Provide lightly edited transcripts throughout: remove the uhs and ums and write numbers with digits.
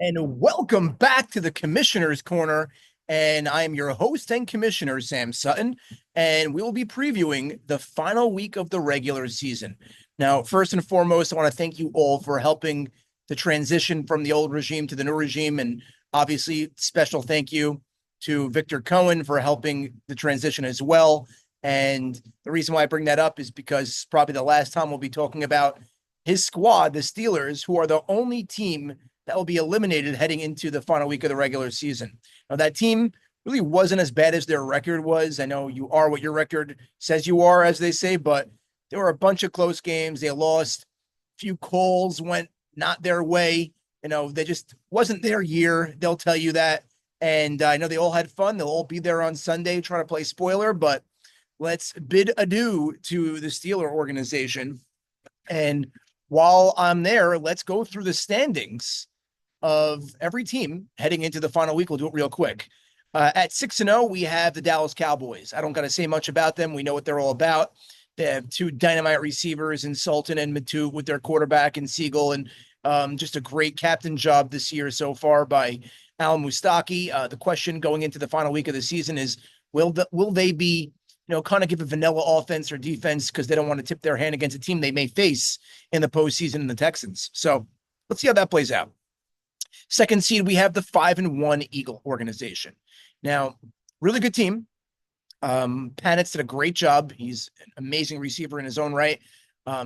And welcome back to the Commissioner's Corner. And I am your host and commissioner, Sam Sutton, and we will be previewing the final week of the regular season. Now, first and foremost, I want to thank you all for helping the transition from the old regime to the new regime. And obviously, special thank you to Victor Cohen for helping the transition as well. And the reason why I bring that up is because probably the last time we'll be talking about his squad, the Steelers, who are the only team that will be eliminated heading into the final week of the regular season. Now, that team really wasn't as bad as their record was. I know you are what your record says you are, as they say, but there were a bunch of close games. They lost. A few calls went not their way. They just wasn't their year. They'll tell you that. And I know they all had fun. They'll all be there on Sunday trying to play spoiler, but let's bid adieu to the Steeler organization. And while I'm there, let's go through the standings of every team heading into the final week. We'll do it real quick. At 6-0, we have the Dallas Cowboys. I don't got to say much about them. We know what they're all about. They have two dynamite receivers in Sultan and Matu with their quarterback and Siegel, and just a great captain job this year so far by Al Mustaki. The question going into the final week of the season is, will they be, kind of give a vanilla offense or defense because they don't want to tip their hand against a team they may face in the postseason in the Texans. So let's see how that plays out. Second seed, we have the 5-1 Eagle organization. Now, really good team. Panitz did a great job. He's an amazing receiver in his own right.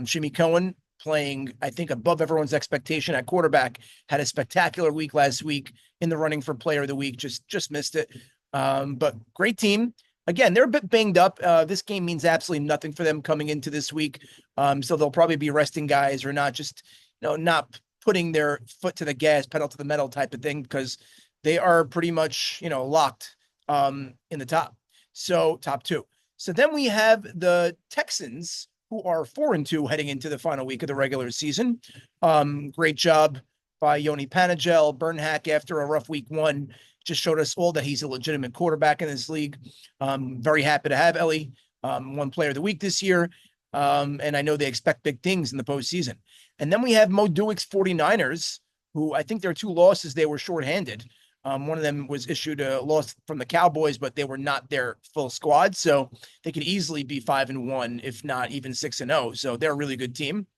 Jimmy Cohen playing, I think, above everyone's expectation at quarterback, had a spectacular week last week in the running for player of the week. Just missed it. But great team. Again, they're a bit banged up. This game means absolutely nothing for them coming into this week. So they'll probably be resting guys or not just, not putting their foot to the gas, pedal to the metal type of thing, because they are pretty much, locked in the top two. So then we have the Texans, who are 4-2 heading into the final week of the regular season. Great job by Yoni Panagel. Bernhack, after a rough week one, just showed us all that he's a legitimate quarterback in this league. Very happy to have Ellie, one player of the week this year. And I know they expect big things in the postseason. And then we have Mo Dewick's 49ers, who I think their two losses, they were shorthanded. One of them was issued a loss from the Cowboys, but they were not their full squad. So they could easily be 5-1, if not even 6-0. So they're a really good team.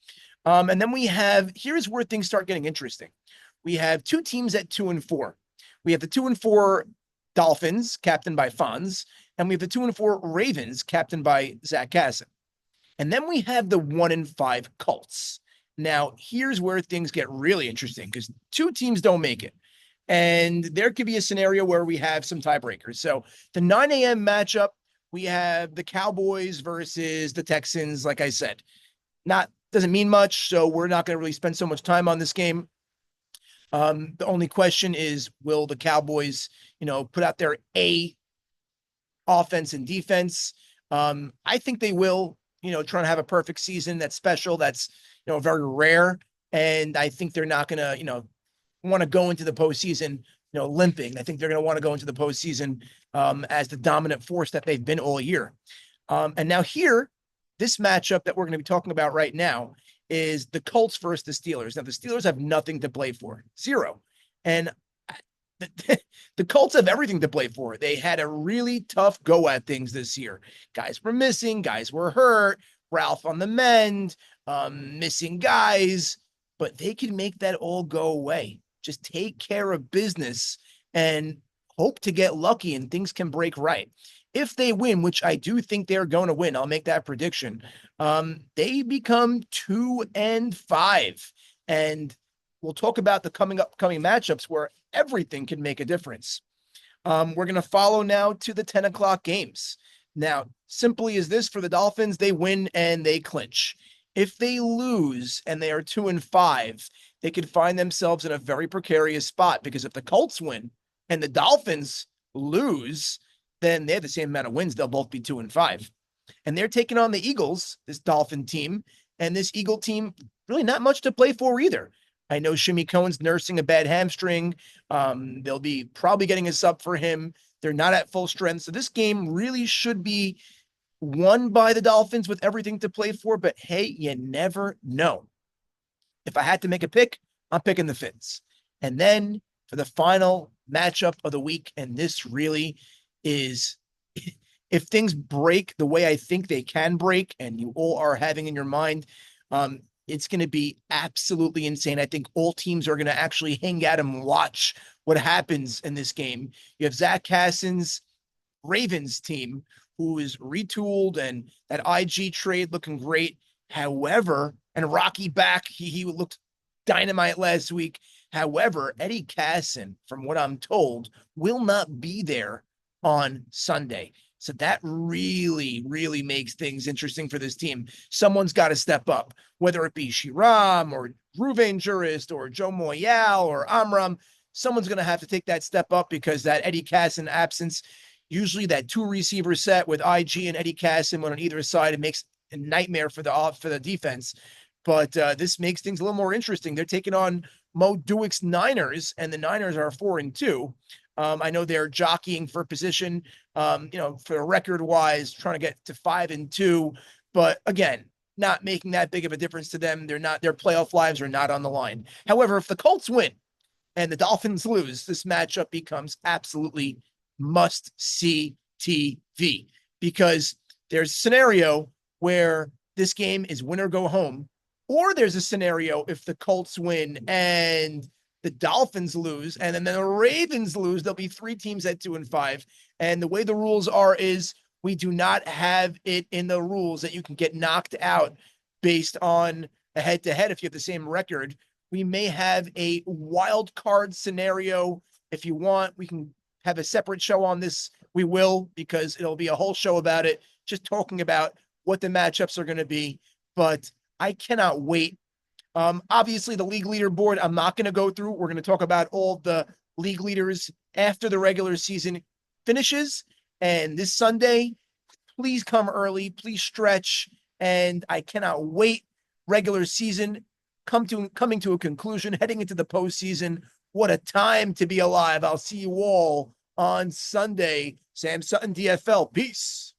And then here's where things start getting interesting. We have two teams at 2-4. We have the 2-4 Dolphins, captained by Fonz, and we have the 2-4 Ravens, captained by Zach Casson. And then we have the 1-5 Colts. Now, here's where things get really interesting because two teams don't make it. And there could be a scenario where we have some tiebreakers. So the 9 a.m. matchup, we have the Cowboys versus the Texans. Like I said, doesn't mean much. So we're not going to really spend so much time on this game. The only question is, will the Cowboys, put out their A offense and defense? I think they will, trying to have a perfect season that's special, that's, very rare. And I think they're not going to, want to go into the postseason, limping. I think they're going to want to go into the postseason as the dominant force that they've been all year. And now this matchup that we're going to be talking about right now is the Colts versus the Steelers. Now, the Steelers have nothing to play for, zero. And the Colts have everything to play for. They had a really tough go at things this year. Guys were missing, guys were hurt, Ralph on the mend, missing guys, but they can make that all go away. Just take care of business and hope to get lucky and things can break right. If they win, which I do think they're going to win, I'll make that prediction. They become 2-5. And we'll talk about the upcoming matchups where everything can make a difference. We're going to follow now to the 10 o'clock games. Now, simply as this for the Dolphins, they win and they clinch. If they lose and they are 2-5, they could find themselves in a very precarious spot because if the Colts win and the Dolphins lose, then they have the same amount of wins. They'll both be 2-5. And they're taking on the Eagles, this Dolphin team, and this Eagle team, really not much to play for either. I know Jimmy Cohen's nursing a bad hamstring. They'll be probably getting a sub for him. They're not at full strength. So this game really should be won by the Dolphins with everything to play for. But hey, you never know. If I had to make a pick, I'm picking the Fins. And then for the final matchup of the week, and this really is, if things break the way I think they can break, and you all are having in your mind, it's going to be absolutely insane. I think all teams are going to actually hang out and watch what happens in this game. You have Zach Cassin's Ravens team, who is retooled, and that IG trade looking great. However, and Rocky back, he looked dynamite last week. However, Eddie Cassin, from what I'm told, will not be there on Sunday. So that really, really makes things interesting for this team. Someone's got to step up, whether it be Shiram or Ruvain Jurist or Joe Moyal or Amram. Someone's going to have to take that step up, because that Eddie Cassin absence, usually that two receiver set with IG and Eddie Cassin on either side, it makes a nightmare for the defense. But this makes things a little more interesting. They're taking on Mo Dewick's Niners, and the Niners are 4-2. I know they're jockeying for position, for record wise, trying to get to 5-2. But again, not making that big of a difference to them. Their playoff lives are not on the line. However, if the Colts win and the Dolphins lose, this matchup becomes absolutely must see TV, because there's a scenario where this game is win or go home, or there's a scenario if the Colts win and the Dolphins lose, and then the Ravens lose, there'll be three teams at 2-5. And the way the rules are is we do not have it in the rules that you can get knocked out based on a head-to-head if you have the same record. We may have a wild card scenario. If you want, we can have a separate show on this. We will, because it'll be a whole show about it, just talking about what the matchups are going to be. But I cannot wait. Obviously, the league leaderboard, I'm not going to go through. We're going to talk about all the league leaders after the regular season finishes. And this Sunday, please come early. Please stretch. And I cannot wait. Regular season coming to a conclusion, heading into the postseason. What a time to be alive. I'll see you all on Sunday. Sam Sutton, DFL. Peace.